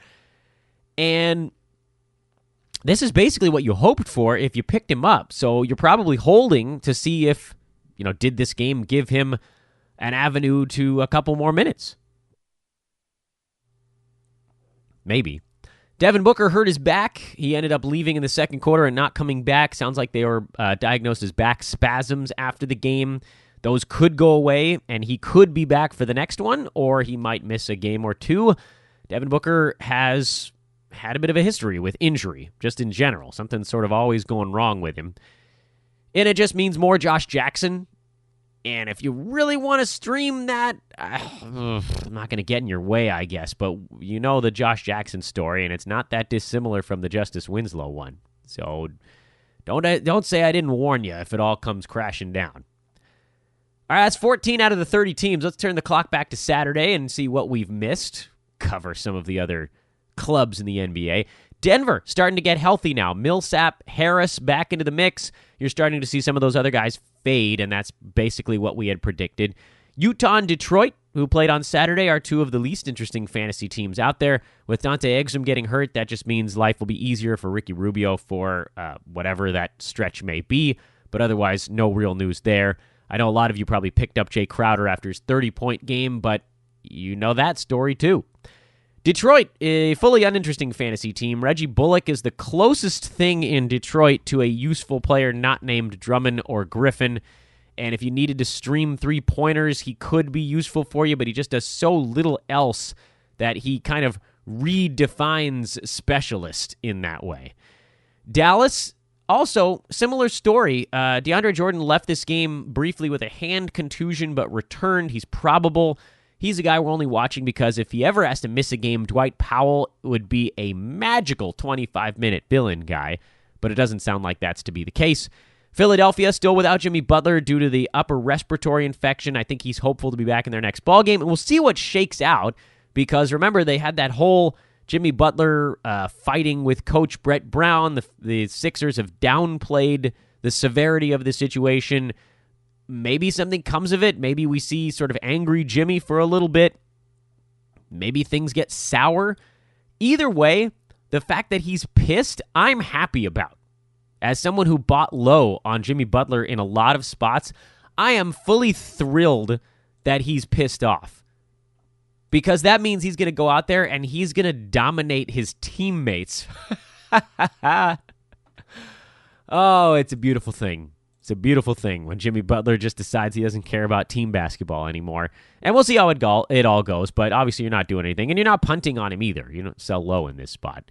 Speaker 2: And this is basically what you hoped for if you picked him up. So you're probably holding to see if, did this game give him an avenue to a couple more minutes? Maybe. Devin Booker hurt his back. He ended up leaving in the second quarter and not coming back. Sounds like they were diagnosed as back spasms after the game. Those could go away, and he could be back for the next one, or he might miss a game or two. Devin Booker has had a bit of a history with injury, just in general. Something's sort of always going wrong with him. And it just means more Josh Jackson. And if you really want to stream that, I'm not going to get in your way, I guess. But you know the Josh Jackson story, and it's not that dissimilar from the Justice Winslow one. So don't say I didn't warn you if it all comes crashing down. All right, that's 14 out of the 30 teams. Let's turn the clock back to Saturday and see what we've missed. Cover some of the other clubs in the NBA. Denver starting to get healthy now. Millsap, Harris back into the mix. You're starting to see some of those other guys fade, and that's basically what we had predicted. Utah and Detroit, who played on Saturday, are two of the least interesting fantasy teams out there. With Dante Exum getting hurt, that just means life will be easier for Ricky Rubio for whatever that stretch may be, but otherwise no real news there. I know a lot of you probably picked up Jay Crowder after his 30-point game, but you know that story too. Detroit, a fully uninteresting fantasy team. Reggie Bullock is the closest thing in Detroit to a useful player not named Drummond or Griffin. And if you needed to stream 3-pointers, he could be useful for you, but he just does so little else that he kind of redefines specialist in that way. Dallas, also, similar story. DeAndre Jordan left this game briefly with a hand contusion, but returned. He's probable. He's a guy we're only watching because if he ever has to miss a game, Dwight Powell would be a magical 25-minute fill-in guy, but it doesn't sound like that's to be the case. Philadelphia still without Jimmy Butler due to the upper respiratory infection. I think he's hopeful to be back in their next ballgame, and we'll see what shakes out because, remember, they had that whole Jimmy Butler fighting with Coach Brett Brown. The Sixers have downplayed the severity of the situation. Maybe something comes of it. Maybe we see sort of angry Jimmy for a little bit. Maybe things get sour. Either way, the fact that he's pissed, I'm happy about. As someone who bought low on Jimmy Butler in a lot of spots, I am fully thrilled that he's pissed off. Because that means he's going to go out there and he's going to dominate his teammates. Oh, it's a beautiful thing. It's a beautiful thing when Jimmy Butler just decides he doesn't care about team basketball anymore. And we'll see how it all goes, but obviously you're not doing anything, and you're not punting on him either. You don't sell low in this spot.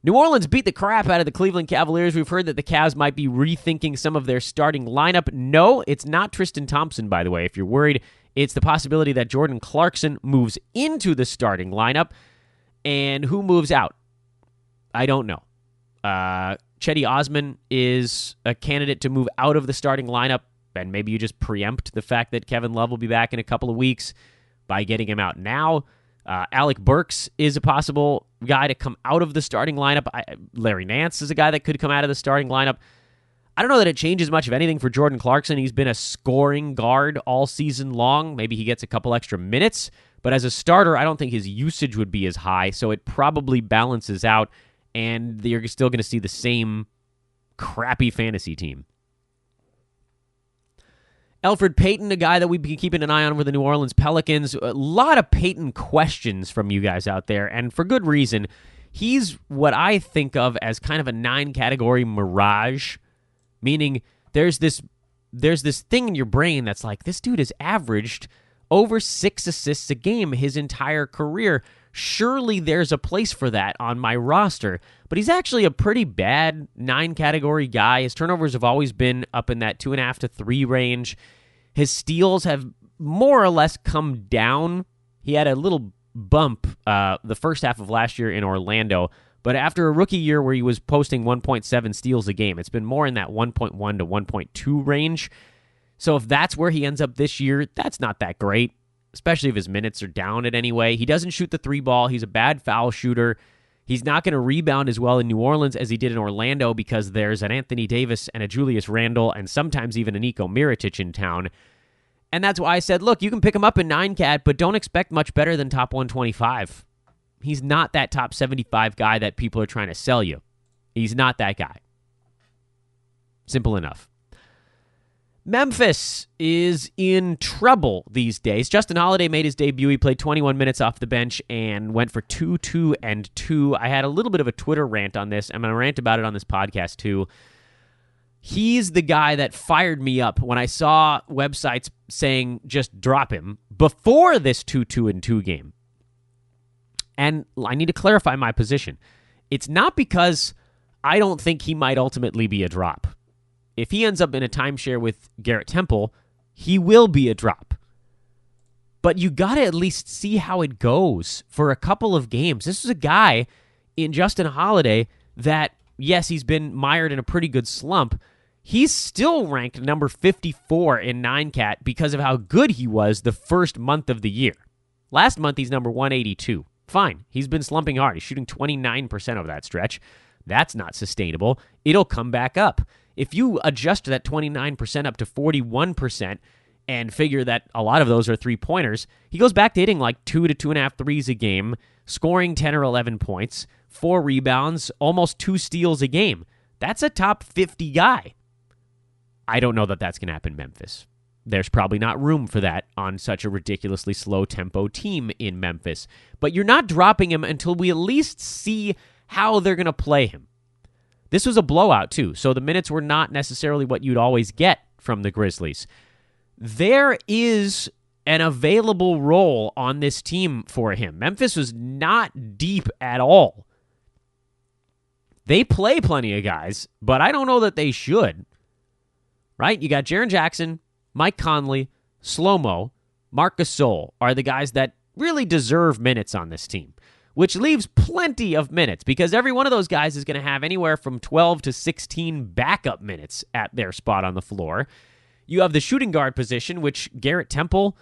Speaker 2: New Orleans beat the crap out of the Cleveland Cavaliers. We've heard that the Cavs might be rethinking some of their starting lineup. No, it's not Tristan Thompson, by the way. If you're worried, it's the possibility that Jordan Clarkson moves into the starting lineup. And who moves out? I don't know. Chetty Osman is a candidate to move out of the starting lineup, and maybe you just preempt the fact that Kevin Love will be back in a couple of weeks by getting him out now. Alec Burks is a possible guy to come out of the starting lineup. Larry Nance is a guy that could come out of the starting lineup. I don't know that it changes much of anything for Jordan Clarkson. He's been a scoring guard all season long. Maybe he gets a couple extra minutes, but as a starter, I don't think his usage would be as high, so it probably balances out, and you're still going to see the same crappy fantasy team. Elfrid Payton, a guy that we've been keeping an eye on with the New Orleans Pelicans. A lot of Payton questions from you guys out there, and for good reason. He's what I think of as kind of a 9-category mirage, meaning there's this thing in your brain that's like, this dude has averaged over 6 assists a game his entire career. Surely there's a place for that on my roster. But he's actually a pretty bad 9-category guy. His turnovers have always been up in that 2.5 to 3 range. His steals have more or less come down. He had a little bump the first half of last year in Orlando. But after a rookie year where he was posting 1.7 steals a game, it's been more in that 1.1 to 1.2 range. So if that's where he ends up this year, that's not that great, especially if his minutes are down at any way. He doesn't shoot the 3-ball. He's a bad foul shooter. He's not going to rebound as well in New Orleans as he did in Orlando because there's an Anthony Davis and a Julius Randle and sometimes even a Niko Mirotic in town. And that's why I said, look, you can pick him up in 9-cat, but don't expect much better than top 125. He's not that top 75 guy that people are trying to sell you. He's not that guy. Simple enough. Memphis is in trouble these days. Justin Holiday made his debut. He played 21 minutes off the bench and went for 2-2-2. I had a little bit of a Twitter rant on this. I'm going to rant about it on this podcast too. He's the guy that fired me up when I saw websites saying just drop him before this 2-2-2 game. And I need to clarify my position. It's not because I don't think he might ultimately be a drop. If he ends up in a timeshare with Garrett Temple, he will be a drop. But you got to at least see how it goes for a couple of games. This is a guy in Justin Holiday that, yes, he's been mired in a pretty good slump. He's still ranked number 54 in 9-cat because of how good he was the first month of the year. Last month, he's number 182. Fine. He's been slumping hard. He's shooting 29% over that stretch. That's not sustainable. It'll come back up. If you adjust that 29% up to 41% and figure that a lot of those are three-pointers, he goes back to hitting like 2 to 2.5 threes a game, scoring 10 or 11 points, 4 rebounds, almost 2 steals a game. That's a top 50 guy. I don't know that that's going to happen in Memphis. There's probably not room for that on such a ridiculously slow-tempo team in Memphis. But you're not dropping him until we at least see how they're going to play him. This was a blowout, too, so the minutes were not necessarily what you'd always get from the Grizzlies. There is an available role on this team for him. Memphis was not deep at all. They play plenty of guys, but I don't know that they should. Right? You got Jaren Jackson, Mike Conley, Slow-Mo, Marc Gasol are the guys that really deserve minutes on this team. which leaves plenty of minutes because every one of those guys is going to have anywhere from 12 to 16 backup minutes at their spot on the floor. You have the shooting guard position, which Garrett Temple,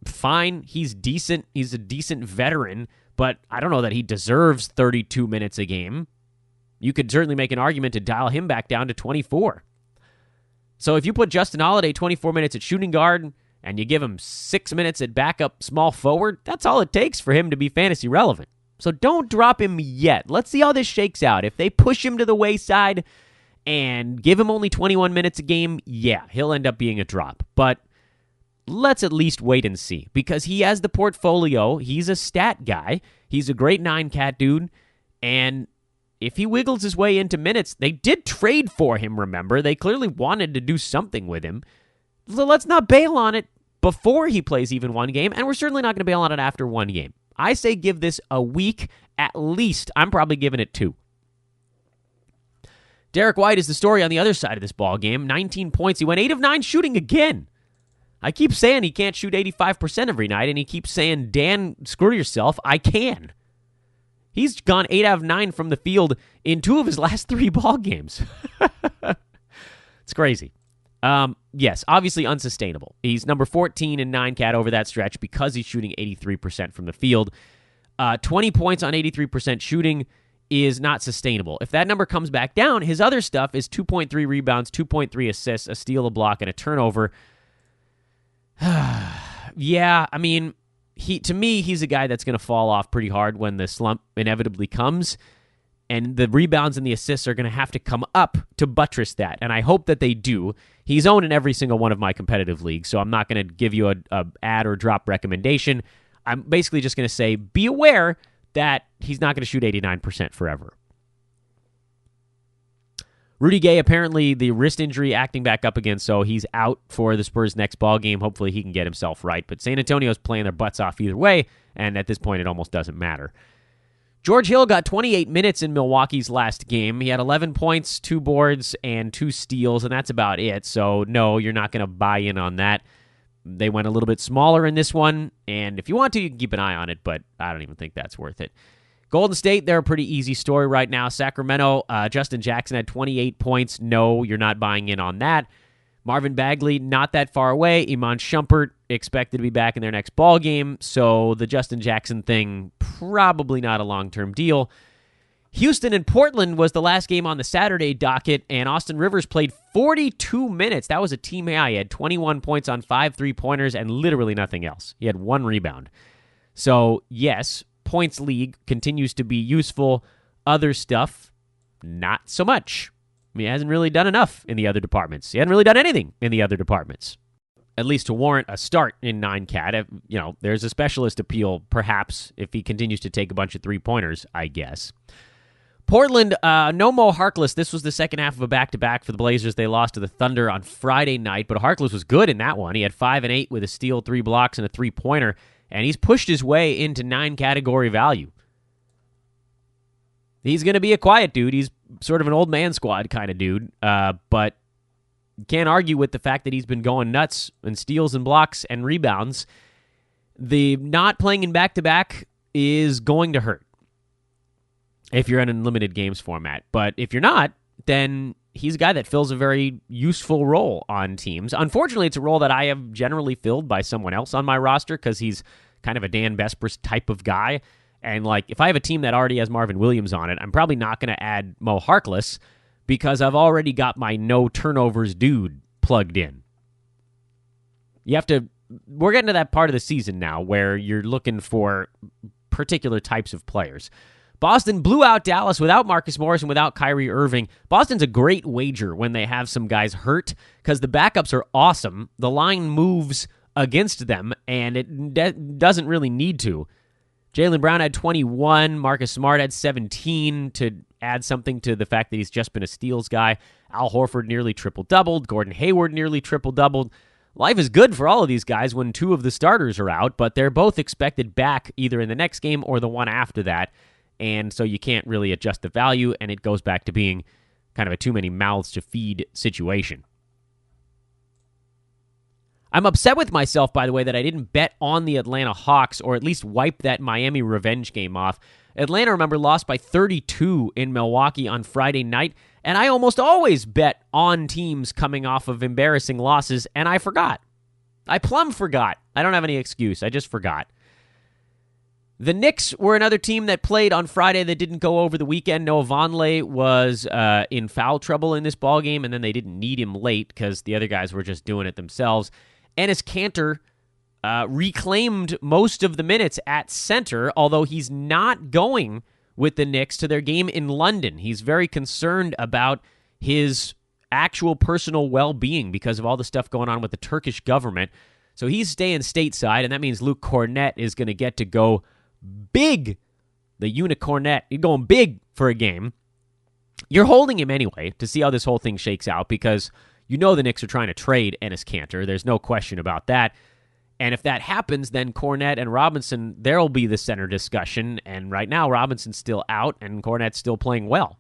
Speaker 2: fine, he's decent. He's a decent veteran, but I don't know that he deserves 32 minutes a game. You could certainly make an argument to dial him back down to 24. So if you put Justin Holiday 24 minutes at shooting guard and you give him 6 minutes at backup small forward, that's all it takes for him to be fantasy relevant. So don't drop him yet. Let's see how this shakes out. If they push him to the wayside and give him only 21 minutes a game, yeah, he'll end up being a drop. But let's at least wait and see because he has the portfolio. He's a stat guy. He's a great 9-cat dude. And if he wiggles his way into minutes, they did trade for him, remember? They clearly wanted to do something with him. So let's not bail on it before he plays even one game, and we're certainly not going to bail on it after one game. I say give this a week at least. I'm probably giving it 2. Derek White is the story on the other side of this ball game. 19 points. He went 8 of 9 shooting again. I keep saying he can't shoot 85% every night, and he keeps saying, Dan, screw yourself. I can. He's gone 8 out of 9 from the field in 2 of his last 3 ball games. It's crazy. Yes, obviously unsustainable. He's number 14 in 9-cat over that stretch because he's shooting 83% from the field. 20 points on 83% shooting is not sustainable. If that number comes back down, his other stuff is 2.3 rebounds, 2.3 assists, a steal, a block, and a turnover. Yeah, I mean, to me, he's a guy that's going to fall off pretty hard when the slump inevitably comes, and the rebounds and the assists are going to have to come up to buttress that, and I hope that they do. He's owned in every single one of my competitive leagues, so I'm not going to give you a add or drop recommendation. I'm basically just going to say, be aware that he's not going to shoot 89% forever. Rudy Gay, apparently the wrist injury acting back up again, so he's out for the Spurs' next ball game. Hopefully he can get himself right, but San Antonio's playing their butts off either way, and at this point it almost doesn't matter. George Hill got 28 minutes in Milwaukee's last game. He had 11 points, 2 boards, and 2 steals, and that's about it. So no, you're not going to buy in on that. They went a little bit smaller in this one, and if you want to, you can keep an eye on it, but I don't even think that's worth it. Golden State, they're a pretty easy story right now. Sacramento, Justin Jackson had 28 points. No, you're not buying in on that. Marvin Bagley, not that far away. Iman Shumpert, expected to be back in their next ball game, so the Justin Jackson thing, probably not a long-term deal. Houston and Portland was the last game on the Saturday docket, and Austin Rivers played 42 minutes. That was a team high. He had 21 points on 5 3-pointers and literally nothing else. He had 1 rebound. So, yes, points league continues to be useful. Other stuff, not so much. I mean, he hasn't really done enough in the other departments. He hasn't really done anything in the other departments, at least to warrant a start in 9-cat. You know, there's a specialist appeal, perhaps, if he continues to take a bunch of 3-pointers, I guess. Portland, no Mo Harkless. This was the second half of a back-to-back for the Blazers. They lost to the Thunder on Friday night, but Harkless was good in that one. He had 5 and 8 with a steal, 3 blocks, and a 3-pointer, and he's pushed his way into 9-category value. He's going to be a quiet dude. He's sort of an old man squad kind of dude, but you can't argue with the fact that he's been going nuts in steals and blocks and rebounds. The not playing in back-to-back is going to hurt if you're in an unlimited games format. But if you're not, then he's a guy that fills a very useful role on teams. Unfortunately, it's a role that I have generally filled by someone else on my roster because he's kind of a Dan Besbris type of guy. And like, if I have a team that already has Marvin Williams on it, I'm probably not going to add Mo Harkless because I've already got my no turnovers dude plugged in. We're getting to that part of the season now where you're looking for particular types of players. Boston blew out Dallas without Marcus Morris and without Kyrie Irving. Boston's a great wager when they have some guys hurt because the backups are awesome. The line moves against them, and it doesn't really need to. Jaylen Brown had 21. Marcus Smart had 17 to add something to the fact that he's just been a steals guy. Al Horford nearly triple-doubled. Gordon Hayward nearly triple-doubled. Life is good for all of these guys when 2 of the starters are out, but they're both expected back either in the next game or the one after that. And so you can't really adjust the value, and it goes back to being kind of a too many mouths to feed situation. I'm upset with myself, by the way, that I didn't bet on the Atlanta Hawks or at least wipe that Miami revenge game off. Atlanta, remember, lost by 32 in Milwaukee on Friday night, and I almost always bet on teams coming off of embarrassing losses, and I forgot. I plumb forgot. I don't have any excuse. I just forgot. The Knicks were another team that played on Friday that didn't go over the weekend. Noah Vonleh was in foul trouble in this ballgame, and then they didn't need him late because the other guys were just doing it themselves. Enes Kanter reclaimed most of the minutes at center, although he's not going with the Knicks to their game in London. He's very concerned about his actual personal well-being because of all the stuff going on with the Turkish government. So he's staying stateside, and that means Luke Cornett is going to get to go big. The Unicornet, you're going big for a game. You're holding him anyway to see how this whole thing shakes out because you know the Knicks are trying to trade Enes Kanter. There's no question about that. And if that happens, then Cornett and Robinson, there'll be the center discussion. And right now, Robinson's still out, and Cornett's still playing well.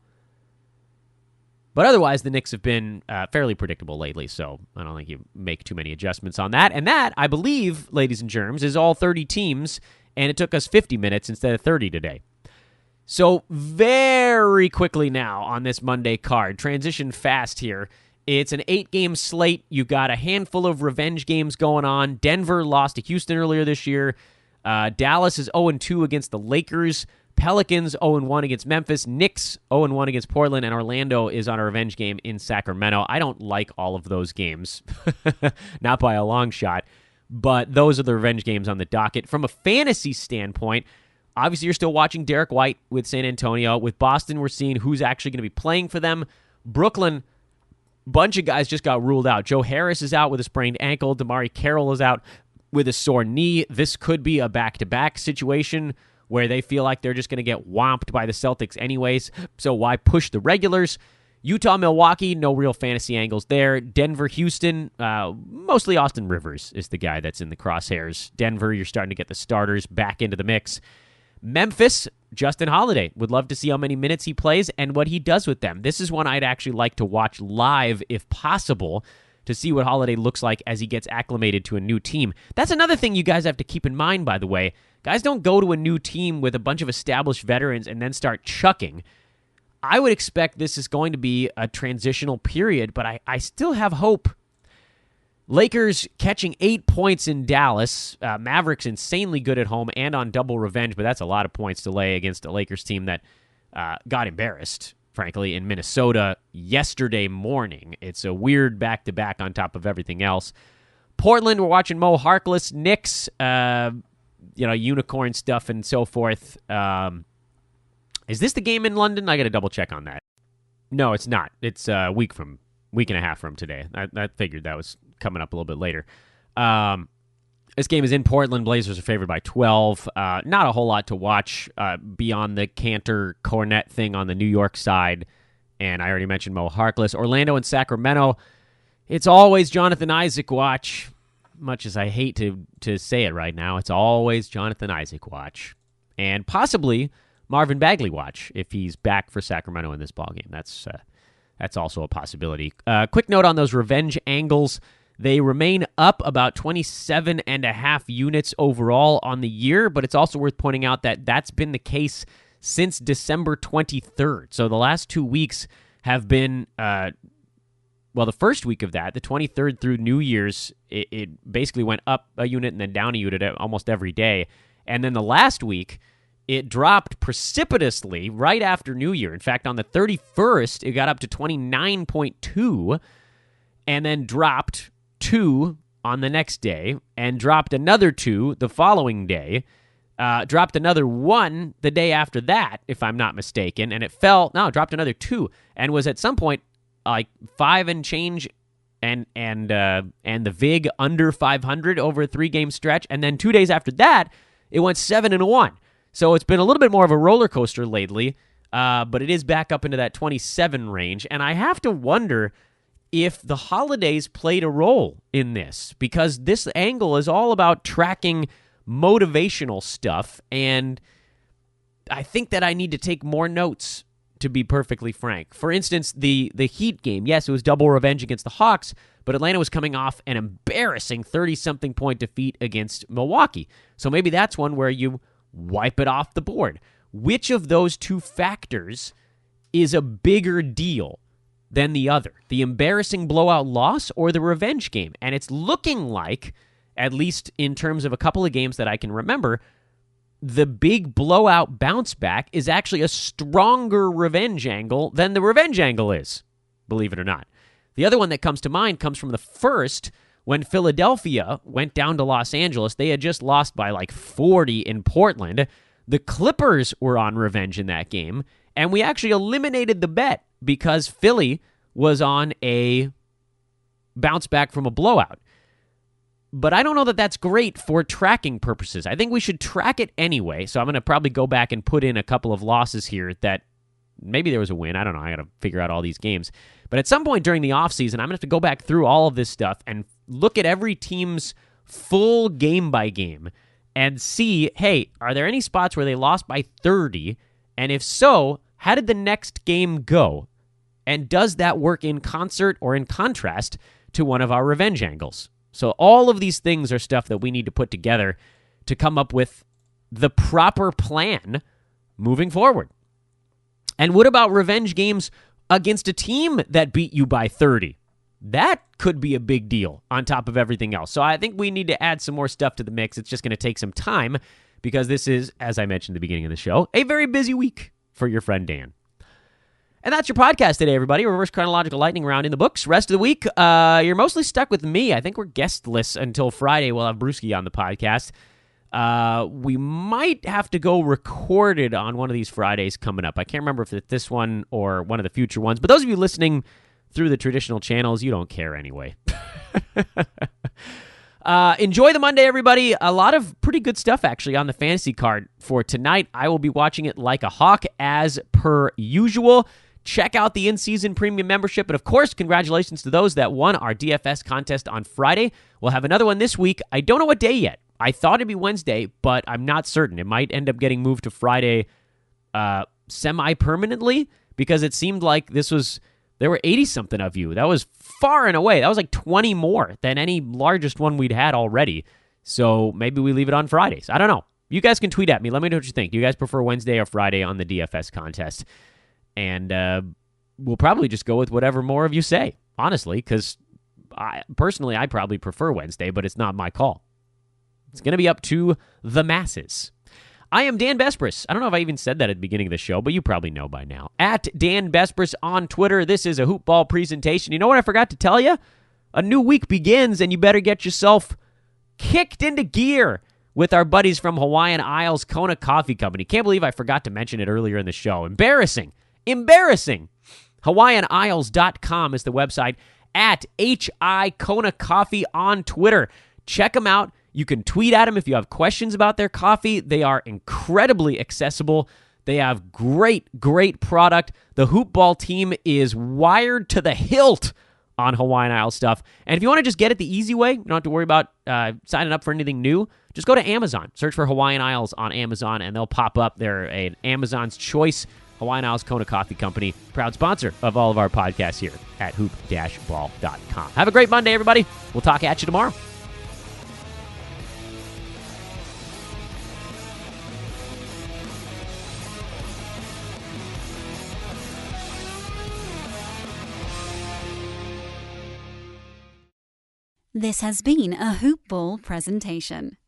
Speaker 2: But otherwise, the Knicks have been fairly predictable lately, so I don't think you make too many adjustments on that. And that, I believe, ladies and germs, is all 30 teams, and it took us 50 minutes instead of 30 today. So very quickly now on this Monday card, transition fast here. It's an 8-game slate. You've got a handful of revenge games going on. Denver lost to Houston earlier this year. Dallas is 0-2 against the Lakers. Pelicans 0-1 against Memphis. Knicks 0-1 against Portland. And Orlando is on a revenge game in Sacramento. I don't like all of those games. Not by a long shot. But those are the revenge games on the docket. From a fantasy standpoint, obviously you're still watching Derek White with San Antonio. With Boston, we're seeing who's actually going to be playing for them. Brooklyn, bunch of guys just got ruled out. Joe Harris is out with a sprained ankle. Damari Carroll is out with a sore knee. This could be a back-to-back situation where they feel like they're just going to get whomped by the Celtics anyways, so why push the regulars? Utah, Milwaukee, no real fantasy angles there. Denver, Houston, mostly Austin Rivers is the guy that's in the crosshairs. Denver, you're starting to get the starters back into the mix. Memphis, Justin Holiday. Would love to see how many minutes he plays and what he does with them. This is one I'd actually like to watch live if possible to see what Holiday looks like as he gets acclimated to a new team. That's another thing you guys have to keep in mind, by the way. Guys don't go to a new team with a bunch of established veterans and then start chucking. I would expect this is going to be a transitional period, but I still have hope. Lakers catching 8 points in Dallas. Mavericks insanely good at home and on double revenge, but that's a lot of points to lay against a Lakers team that got embarrassed, frankly, in Minnesota yesterday morning. It's a weird back-to-back on top of everything else. Portland, we're watching Mo Harkless. Knicks, unicorn stuff and so forth. Is this the game in London? I got to double-check on that. No, it's not. It's a week and a half from today. I figured that was coming up a little bit later. This game is in Portland. Blazers are favored by 12. Not a whole lot to watch beyond the Kanter-Cornett thing on the New York side. And I already mentioned Mo Harkless. Orlando and Sacramento, it's always Jonathan Isaac watch. Much as I hate to say it right now, it's always Jonathan Isaac watch. And possibly Marvin Bagley watch if he's back for Sacramento in this ballgame. That's also a possibility. Quick note on those revenge angles. They remain up about 27.5 units overall on the year, but it's also worth pointing out that that's been the case since December 23rd. So the last 2 weeks have been, the first week of that, the 23rd through New Year's, it basically went up a unit and then down a unit almost every day. And then the last week, it dropped precipitously right after New Year. In fact, on the 31st, it got up to 29.2 and then dropped 2 on the next day and dropped another 2 the following day, dropped another 1 the day after that, if I'm not mistaken, and it dropped another 2 and was at some point like 5 and change and the VIG under 500 over a 3-game stretch, and then 2 days after that, it went 7-1. So it's been a little bit more of a roller coaster lately, but it is back up into that 27 range. And I have to wonder if the holidays played a role in this, because this angle is all about tracking motivational stuff. And I think that I need to take more notes to be perfectly frank. For instance, the Heat game, yes, it was double revenge against the Hawks, but Atlanta was coming off an embarrassing 30-something point defeat against Milwaukee. So maybe that's one where you wipe it off the board. Which of those two factors is a bigger deal than the other? The embarrassing blowout loss or the revenge game? And it's looking like, at least in terms of a couple of games that I can remember, the big blowout bounce back is actually a stronger revenge angle than the revenge angle is, believe it or not. The other one that comes to mind comes from the first, when Philadelphia went down to Los Angeles. They had just lost by like 40 in Portland. The Clippers were on revenge in that game, and we actually eliminated the bet because Philly was on a bounce back from a blowout. But I don't know that that's great for tracking purposes. I think we should track it anyway, so I'm going to probably go back and put in a couple of losses here that maybe there was a win. I don't know. I got to figure out all these games. But at some point during the offseason, I'm going to have to go back through all of this stuff and look at every team's full game by game and see, hey, are there any spots where they lost by 30? And if so, how did the next game go? And does that work in concert or in contrast to one of our revenge angles? So all of these things are stuff that we need to put together to come up with the proper plan moving forward. And what about revenge games against a team that beat you by 30? That could be a big deal on top of everything else. So I think we need to add some more stuff to the mix. It's just going to take some time because this is, as I mentioned at the beginning of the show, a very busy week for your friend Dan. And that's your podcast today, everybody. Reverse chronological lightning round in the books. Rest of the week, you're mostly stuck with me. I think we're guestless until Friday. We'll have Brewski on the podcast. We might have to go recorded on one of these Fridays coming up. I can't remember if it's this one or one of the future ones. But those of you listening through the traditional channels, you don't care anyway. Enjoy the Monday, everybody. A lot of pretty good stuff, actually, on the fantasy card for tonight. I will be watching it like a hawk, as per usual. Check out the in-season premium membership. And, of course, congratulations to those that won our DFS contest on Friday. We'll have another one this week. I don't know what day yet. I thought it'd be Wednesday, but I'm not certain. It might end up getting moved to Friday semi-permanently because it seemed like there were 80-something of you. That was far and away. That was like 20 more than any largest one we'd had already. So maybe we leave it on Fridays. I don't know. You guys can tweet at me. Let me know what you think. Do you guys prefer Wednesday or Friday on the DFS contest? And we'll probably just go with whatever more of you say, honestly, because I probably prefer Wednesday, but it's not my call. It's going to be up to the masses. I am Dan Besbris. I don't know if I even said that at the beginning of the show, but you probably know by now. At Dan Besbris on Twitter. This is a Hoop Ball presentation. You know what I forgot to tell you? A new week begins, and you better get yourself kicked into gear with our buddies from Hawaiian Isles Kona Coffee Company. Can't believe I forgot to mention it earlier in the show. Embarrassing. HawaiianIsles.com is the website. At HI Kona Coffee on Twitter. Check them out. You can tweet at them if you have questions about their coffee. They are incredibly accessible. They have great, great product. The Hoop Ball team is wired to the hilt on Hawaiian Isles stuff. And if you want to just get it the easy way, you don't have to worry about signing up for anything new. Just go to Amazon. Search for Hawaiian Isles on Amazon, and they'll pop up. They're an Amazon's Choice Hawaiian Isles Kona Coffee Company, proud sponsor of all of our podcasts here at hoop-ball.com. Have a great Monday, everybody. We'll talk at you tomorrow.
Speaker 1: This has been a Hoop Ball presentation.